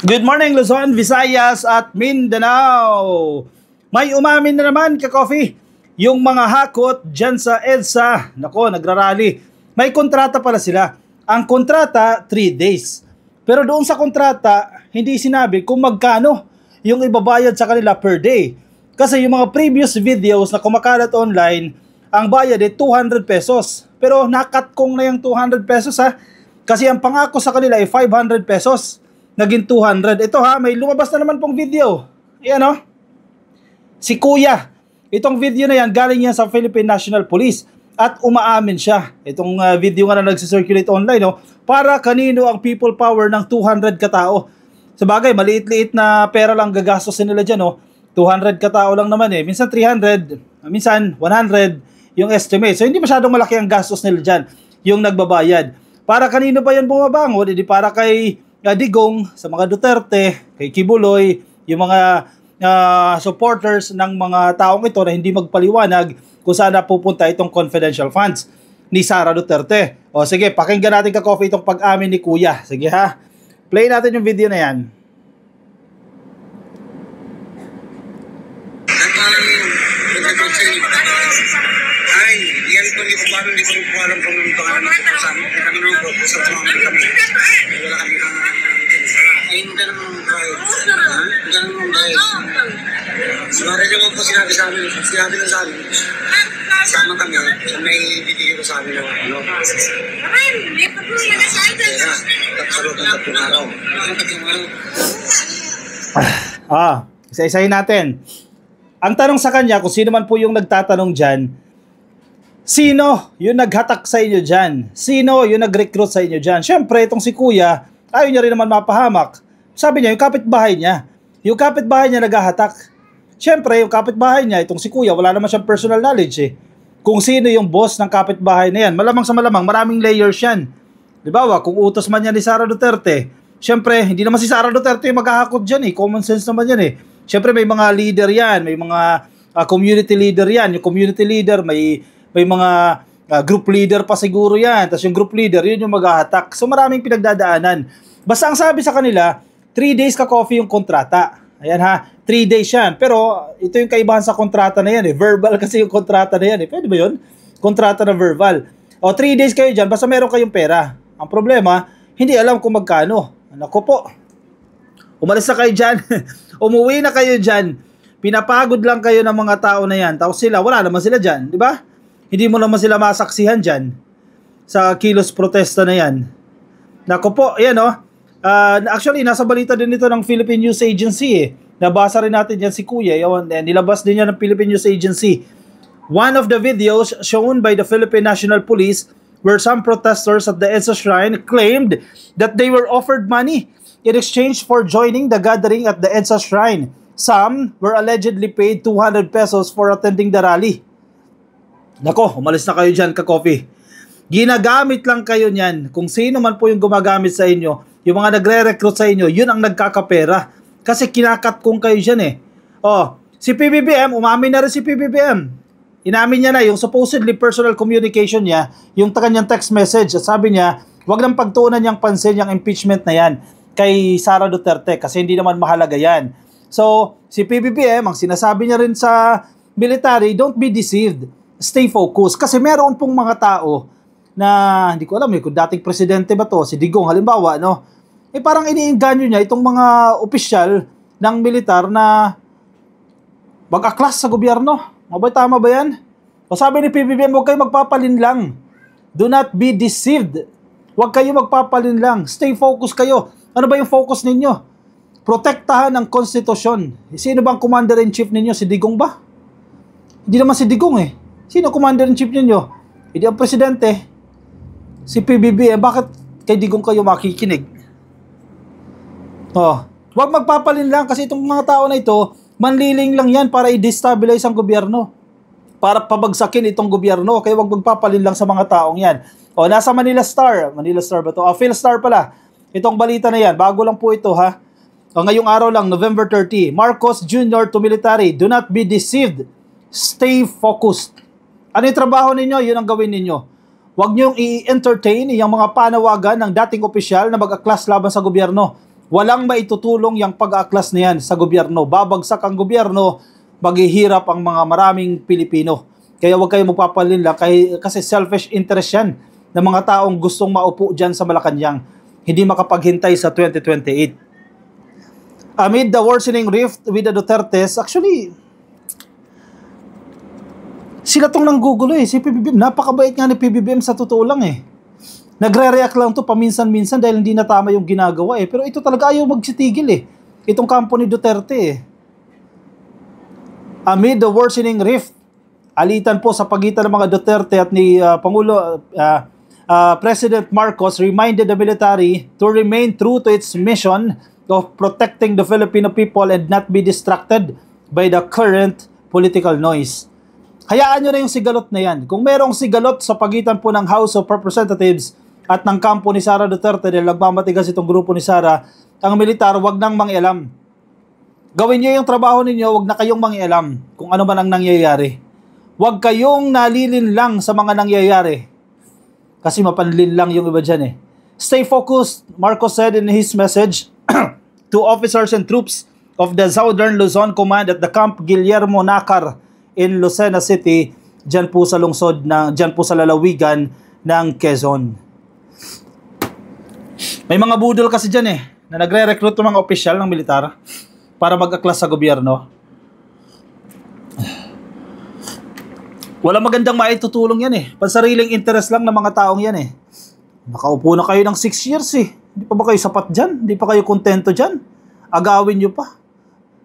Good morning Luzon, Visayas at Mindanao. May umamin na naman ka-coffee yung mga hakot dyan sa EDSA. Nako, nagrarally. May kontrata pala sila. Ang kontrata, 3 days. Pero doon sa kontrata, hindi sinabi kung magkano yung ibabayad sa kanila per day. Kasi yung mga previous videos na kumakalat online, ang bayad ay 200 pesos. Pero nakat kong na yung 200 pesos ha. Kasi ang pangako sa kanila ay 500 pesos. Naging 200. Ito ha, may lumabas na naman pong video. Ayan o. Si Kuya. Itong video na yan, galing yan sa Philippine National Police. At umaamin siya. Itong video nga na nagsisirculate online, no? Para kanino ang people power ng 200 katao. Sabagay, maliit-liit na pera lang gagastosin nila dyan, no? 200 katao lang naman eh. Minsan 300, minsan 100 yung estimate. So hindi masyadong malaki ang gastos nila dyan, yung nagbabayad. Para kanino ba yan bumabangon? Hindi para kay Digong, sa mga Duterte, kay Kibuloy, yung mga supporters ng mga taong ito na hindi magpaliwanag kung saan napupunta itong confidential funds ni Sara Duterte. O sige, pakinggan natin ka-coffee itong pag-amin ni Kuya. Sige ha, play natin yung video na yan. Ay, yan po, hindi ko alam kung anong pangalan ng kasama. Kami naman po, sa tumamang kami. Wala kami ayun ka naman kahit. Hindi ka naman kahit. Sumari naman po sinabi sa amin. Sinabi lang sa amin. Sama kami. May bibigay ko sa amin ng ano. Kaya, tatalo ng 3 araw. Ang 3 araw. Isa-isahin natin. Ang tanong sa kanya, kung sino man po yung nagtatanong dyan, sino yung naghatak sa inyo dyan? Sino yung nag-recruit sa inyo dyan? Siyempre, itong si Kuya, ayaw niya rin naman mapahamak. Sabi niya, yung kapitbahay niya. Yung kapitbahay niya naghahatak. Siyempre, yung kapitbahay niya, itong si Kuya, wala naman siyang personal knowledge eh. Kung sino yung boss ng kapitbahay na yan. Malamang sa malamang, maraming layers yan. Diba, kung utos man yan ni Sara Duterte, siyempre, hindi naman si Sara Duterte yung maghahakot dyan eh. Common sense naman yan eh. Siyempre, may mga leader yan, may mga community leader yan. Yung community leader, may mga group leader pa siguro yan. Tapos yung group leader, yun yung maghahatak. So maraming pinagdadaanan. Basta ang sabi sa kanila, 3 days ka-coffee yung kontrata. Ayan ha, 3 days yan. Pero ito yung kaibahan sa kontrata na yan eh. Verbal kasi yung kontrata na yan eh. Pwede ba yun? Kontrata na verbal. O 3 days kayo dyan, basta meron kayong pera. Ang problema, hindi alam kung magkano. Nako po. Umalis na kayo dyan. Umuwi na kayo dyan. Pinapagod lang kayo ng mga tao na yan. Tapos sila, wala naman sila dyan. Di ba? Hindi mo naman sila masaksihan dyan sa kilos protesta na yan. Nako po, ayan o. Actually, nasa balita din ito ng Philippine News Agency eh. Nabasa rin natin yan si Kuya. Nilabas din yan ng Philippine News Agency. One of the videos shown by the Philippine National Police where some protesters at the EDSA Shrine claimed that they were offered money in exchange for joining the gathering at the EDSA Shrine. Some were allegedly paid 200 pesos for attending the rally. Nako, umalis na kayo dyan ka-coffee. Ginagamit lang kayo niyan. Kung sino man po yung gumagamit sa inyo, yung mga nagre-recruit sa inyo, yun ang nagkakapera. Kasi kinakat kong kayo dyan eh. Si PBBM, umamin na rin si PBBM. Inamin niya na yung supposedly personal communication niya, yung kanyang text message. At sabi niya, wag lang pagtuunan niyang pansin yung impeachment na yan kay Sara Duterte kasi hindi naman mahalaga yan. So, si PBBM, ang sinasabi niya rin sa military, don't be deceived. Stay focused. Kasi meron pong mga tao na, hindi ko alam kung dating presidente ba to, si Digong halimbawa, no? Parang iniinganyo niya itong mga opisyal ng militar na mag-aklas sa gobyerno. Tama ba yan? O sabi ni PBBM, huwag kayo magpapalinlang. Do not be deceived. Huwag kayo magpapalinlang. Stay focused kayo. Ano ba yung focus ninyo? Protektahan ang konstitusyon. Sino bang commander-in-chief ninyo? Si Digong ba? Hindi naman si Digong eh. Sino commander-in-chief ninyo? Hindi ang presidente. Si PBB. Bakit kay Digong kayo makikinig? Huwag magpapalin lang kasi itong mga tao na ito, manliling lang yan para i-destabilize ang gobyerno. Para pabagsakin itong gobyerno. Kaya huwag magpapalin lang sa mga taong yan. Nasa Manila Star. Manila Star ba ito? Philstar pala. Itong balita na yan. Bago lang po ito ha. Ngayong araw lang, November 30. Marcos Jr. to military. Do not be deceived. Stay focused. Ano yung trabaho ninyo? Yun ang gawin ninyo. Huwag niyong i-entertain yung mga panawagan ng dating opisyal na mag-aklas laban sa gobyerno. Walang maitutulong yung pag-aaklas na yan sa gobyerno. Babagsak ang gobyerno, maghihirap ang mga maraming Pilipino. Kaya huwag kayo magpapalinlang kasi selfish interest yan ng mga taong gustong maupo dyan sa Malacanang, hindi makapaghintay sa 2028. Amid the worsening rift with the Dutertes, actually, sila tong nanggugulo si PBBM. Napakabait nga ni PBBM sa totoo lang Nagre-react lang to paminsan-minsan dahil hindi na tama yung ginagawa Pero ito talaga ayaw magsitigil Itong kampo ni Duterte Amid the worsening rift, alitan po sa pagitan ng mga Duterte at ni President Marcos reminded the military to remain true to its mission of protecting the Filipino people and not be distracted by the current political noise. Hayaan nyo na yung sigalot na yan. Kung merong sigalot sa pagitan po ng House of Representatives at ng kampo ni Sara Duterte dahil nagmamatigas itong grupo ni Sara, ang militar wag nang mangialam. Gawin nyo yung trabaho ninyo, wag na kayong mangialam kung ano man ang nangyayari. Wag kayong nalilin lang sa mga nangyayari. Kasi mapanlin lang yung iba dyan Stay focused, Marcos said in his message to officers and troops of the Southern Luzon Command at the Camp Guillermo Nacar in Lucena City, dyan po sa lungsod, dyan po sa lalawigan ng Quezon. May mga budol kasi dyan na nagre-recruit ng mga opisyal ng militar para mag-aklas sa gobyerno. Wala magandang maitutulong yan Pansariling interest lang ng mga taong yan Nakaupo na kayo ng 6 years Hindi pa ba kayo sapat dyan? Hindi pa kayo kontento dyan? Agawin nyo pa.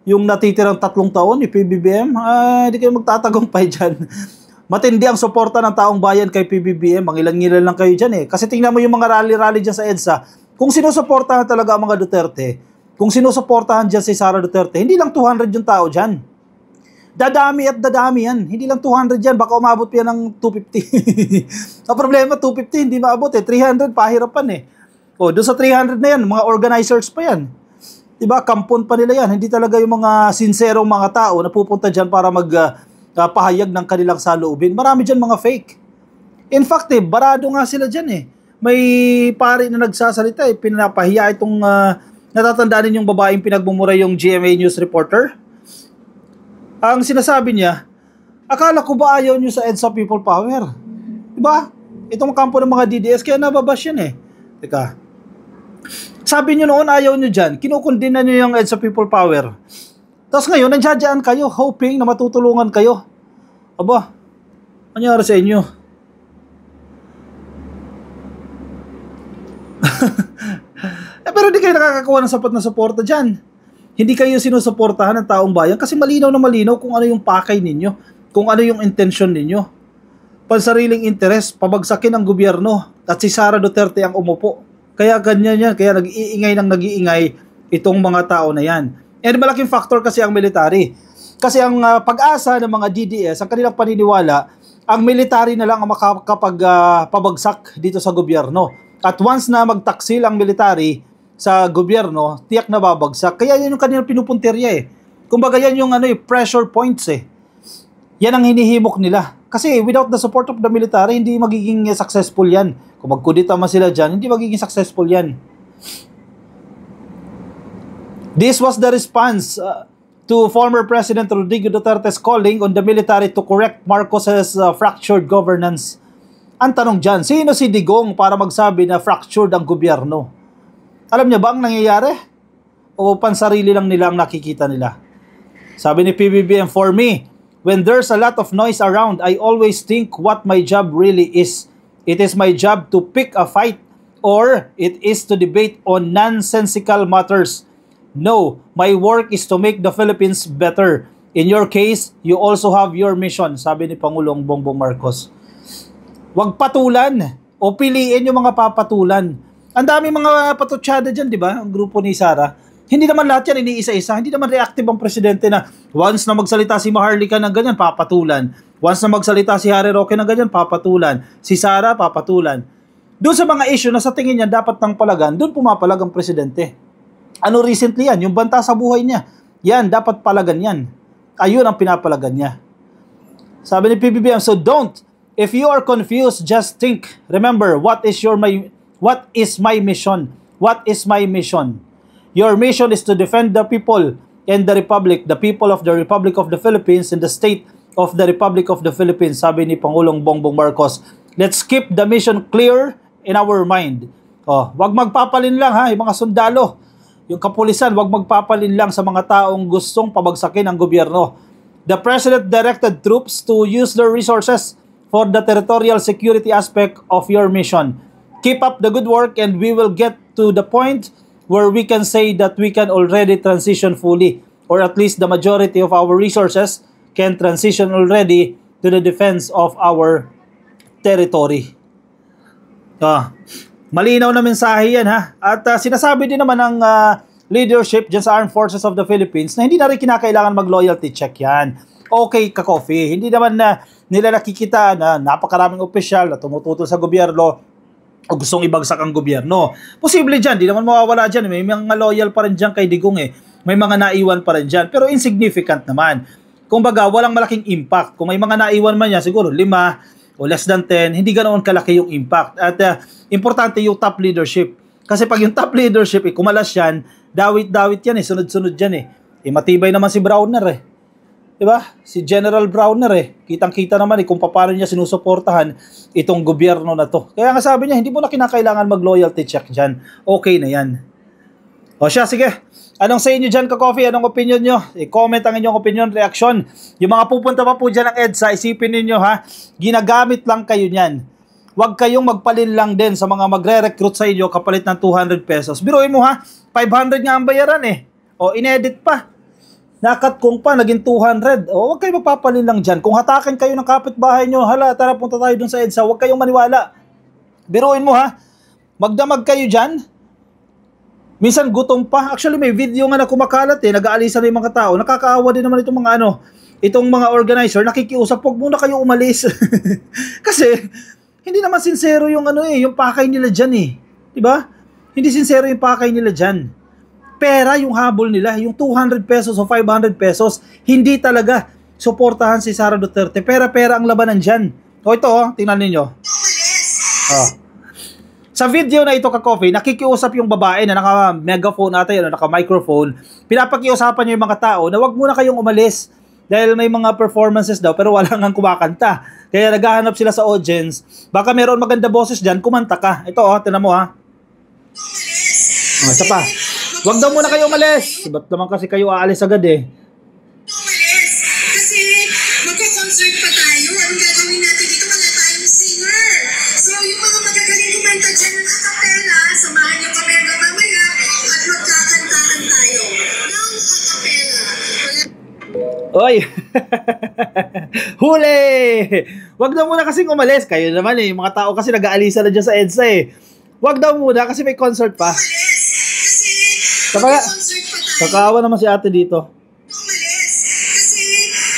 Yung natitirang 3 taon ni PBBM, hindi kayo magtatagumpay dyan. Matindi ang suporta ng taong bayan kay PBBM. Mangilan-ngilan lang kayo dyan Kasi tingnan mo yung mga rally-rally dyan sa EDSA. Kung sinusuportahan talaga ang mga Duterte, kung sinusuportahan dyan si Sara Duterte, hindi lang 200 yung tao dyan. Dadami at dadami yan. Hindi lang 200 yan. Baka umabot yan ng 250. Ang problema, 250 hindi maabot 300 pahirapan doon sa 300 na yan, mga organizers pa yan. Diba? Kampon pa nila yan. Hindi talaga yung mga sinserong mga tao na pupunta dyan para magpahayag ng kanilang saloobin. Marami dyan mga fake. In fact, barado nga sila dyan May pari na nagsasalita pinapahiya itong natatandaan yung babaeng pinagmumura yung GMA News reporter. Ang sinasabi niya, akala ko ba ayaw nyo sa EDSA People Power? Diba? Itong kampo ng mga DDS, kaya nababash yan Teka. Sabi nyo noon ayaw nyo dyan, kinukundina nyo yung EDSA People Power. Tapos ngayon, nandiyan kayo, hoping na matutulungan kayo. Aba, nangyari sa inyo? Pero hindi kayo nakakakuha ng sapat na suporta dyan. Hindi kayo sinusuportahan ng taong bayan kasi malinaw na malinaw kung ano yung pakay ninyo, kung ano yung intention ninyo. Pansariling interes, pabagsakin ang gobyerno at si Sara Duterte ang umupo. Kaya ganyan yan, kaya nag-iingay itong mga tao na yan. And malaking factor kasi ang military. Kasi ang pag-asa ng mga DDS, ang kanilang paniniwala, ang military na lang ang makakapagpabagsak dito sa gobyerno. At once na magtaksil ang military sa gobyerno, tiyak na babagsak. Kaya yan yung kanilang pinupuntirya Kumbaga yan yung pressure points Yan ang hinihimok nila. Kasi without the support of the military, hindi magiging successful yan. Kung magkudita man sila dyan, hindi magiging successful yan. This was the response to former President Rodrigo Duterte's calling on the military to correct Marcos's fractured governance. Ang tanong dyan, sino si Digong para magsabi na fractured ang gobyerno? Alam niya ba ang nangyayari? O pansarili lang nila ang nakikita nila? Sabi ni PBBM, for me, when there's a lot of noise around, I always think what my job really is. It is my job to pick a fight or it is to debate on nonsensical matters. No, my work is to make the Philippines better. In your case, you also have your mission, sabi ni Pangulong Bongbong Marcos. Huwag patulan o piliin yung mga papatulan. Ang dami mga patutsada dyan, di ba? Ang grupo ni Sara. Hindi naman lahat yan iniisa-isa. Hindi naman reactive ang presidente na once na magsalita si Maharlika ng ganyan, papatulan. Once na magsalita si Harry Roque ng ganyan, papatulan. Si Sara, papatulan. Doon sa mga issue na sa tingin niya dapat nang palagan, doon pumapalag ang presidente. Ano recently yan? Yung banta sa buhay niya. Yan, dapat palagan yan. Ayun ang pinapalagan niya. Sabi ni PBBM, so don't. If you are confused, just think. Remember, what is my mission? What is my mission? Your mission is to defend the people and the people of the Republic of the Philippines and the state of the Republic of the Philippines, sabi ni Pangulong Bongbong Marcos. Let's keep the mission clear in our mind. Wag magpapalin lang ha, yung mga sundalo, yung kapulisan, wag magpapalin lang sa mga taong gustong pabagsakin ang gobyerno. The President directed troops to use their resources for the territorial security aspect of your mission. Keep up the good work and we will get to the point where we can say that we can already transition fully, or at least the majority of our resources can transition already to the defense of our territory. Malinaw na mensahe yan ha. At sinasabi din naman ng leadership dyan sa Armed Forces of the Philippines na hindi na rin kinakailangan mag-loyalty check yan. Okay ka, Coffee. Hindi naman na nila nakikita na napakaraming opisyal na tumututol sa gobyerno o gustong ibagsak ang gobyerno. Posible dyan, di naman mawawala dyan. May mga loyal pa rin dyan kay Digong eh. May mga naiwan pa rin dyan. Pero insignificant naman. Kumbaga, walang malaking impact. Kung may mga naiwan man yan, siguro 5 o less than 10, hindi ganoon kalaki yung impact. At importante yung top leadership. Kasi pag yung top leadership, kumalas yan, dawit-dawit yan eh, sunod-sunod yan eh. Matibay naman si Browner eh. Diba? Si General Browner eh. Kitang-kita naman kung paano niya sinusuportahan itong gobyerno na to. Kaya nga sabi niya, hindi mo na kinakailangan mag-loyalty check dyan. Okay na yan. O siya, sige. Anong sa inyo dyan, ka-coffee? Anong opinion nyo? I-comment ang inyong opinion, reaction. Yung mga pupunta pa po dyan ng EDSA, isipin ninyo ha, ginagamit lang kayo niyan. Huwag kayong magpalin lang din sa mga magre-recruit sa inyo kapalit ng 200 pesos. Biruin mo ha, 500 nga ang bayaran eh. O, inedit pa. Nakat kung pa, naging 200. O, huwag kayong magpapalin lang dyan. Kung hatakin kayo ng kapitbahay nyo, hala, tara punta tayo dun sa EDSA, huwag kayong maniwala. Biruin mo ha, magdamag kayo dyan. Minsan gutom pa. Actually, may video nga na kumakalat eh, nag-aalisan na yung mga tao. Nakakaawa din naman itong mga itong mga organizer, nakikiusap, huwag muna kayo umalis. Kasi, hindi naman sincero yung yung pakay nila dyan eh. Diba? Hindi sincero yung pakay nila dyan. Pera yung habol nila, yung 200 pesos o 500 pesos, hindi talaga suportahan si Sara Duterte. Pera-pera ang labanan dyan. O ito, tingnan ninyo. Sa video na ito, ka-coffee, nakikiusap yung babae na naka-megaphone ata yun, naka-microphone. Pinapakiusapan niya yung mga tao na wag muna kayong umalis dahil may mga performances daw pero wala nang kumakanta. Kaya naghahanap sila sa audience. Baka meron maganda boses dyan, kumanta ka. Ito tinan mo ha. Isa pa. Wag daw muna kayo umalis. Ba't naman kasi kayo aalis agad eh? Umalis. Kasi magko-concert pa tayo. Anong gagawin natin dito? Wala tayong singer. So yung mga magagaling kumanta dyan ng acapella, samahan niyo kami hanggang mamaya at magkakantahan tayo ng acapella. Oy! Huli! Wag daw muna kasing umalis. Kayo naman eh. Yung mga tao kasi nag-aalisa na dyan sa EDSA eh. Wag daw muna kasi may concert pa. Umalis. Kasi magko-concert pa tayo. Kakaawa naman si ate dito. Umalis. Kasi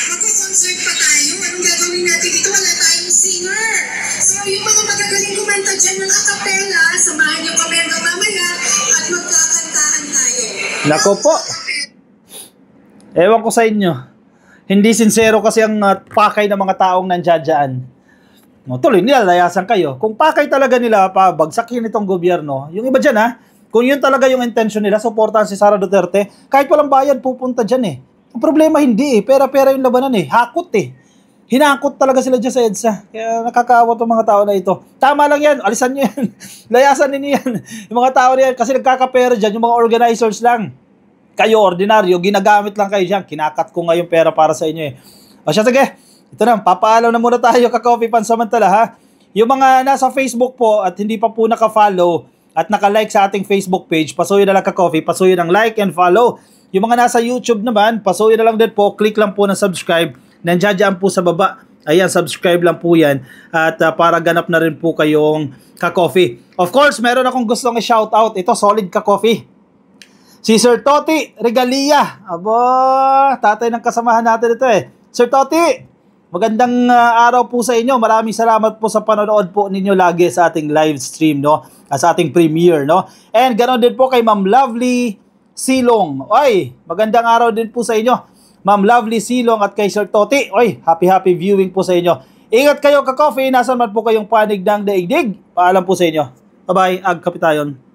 magko-concert pa tayo. Anong gagawin natin dito? Wala tayong singer. So yung mga magagaling kumanta dyan ng acapella, samahan niyo kami hanggang mamaya at magkakantahan tayo. Nako po. Ewan ko sa inyo. Hindi sincero kasi ang pakay ng mga taong nandiyan. Tuloy, nilalayasan kayo. Kung pakay talaga nila pa bagsakin itong gobyerno, yung iba dyan kung yun talaga yung intention nila, supportahan si Sara Duterte, kahit walang bayad pupunta dyan eh. Ang problema hindi eh, pera-pera yung labanan eh, hakot eh. Hinakot talaga sila dyan sa EDSA. Kaya nakakaawa itong mga tao na ito. Tama lang yan, alisan nyo yan. Layasan ninyo yan. Yung mga tao na yan, kasi nagkakapera dyan, yung mga organizers lang. Kayo, ordinaryo, ginagamit lang kayo dyan. Kinakat ko nga yung pera para sa inyo eh. O siya, sige. Ito na, papaalam na muna tayo, ka-coffee pansamantala ha. Yung mga nasa Facebook po at hindi pa po naka-follow at naka-like sa ating Facebook page, pasuyo na lang, ka-coffee, pasuyo ng like and follow. Yung mga nasa YouTube naman, pasuyo na lang din po, click lang po ng subscribe. Nandiyan po sa baba. Ayan, subscribe lang po yan. At para ganap na rin po kayong ka-coffee. Of course, meron akong gustong i-shoutout. Ito, solid ka-coffee. Si Sir Toti Regalia. Aba, tatay ng kasamahan natin ito eh. Sir Toti, magandang araw po sa inyo. Maraming salamat po sa panonood po ninyo lagi sa ating live stream, no? Sa ating premiere, no? And ganoon din po kay Ma'am Lovely Silong. Oy, magandang araw din po sa inyo. Ma'am Lovely Silong at kay Sir Toti. Oy, happy viewing po sa inyo. Ingat kayo, ka-coffee. Nasaan man po kayong panig ng daigdig. Paalam po sa inyo. Bye-bye, Ag Kapitayon.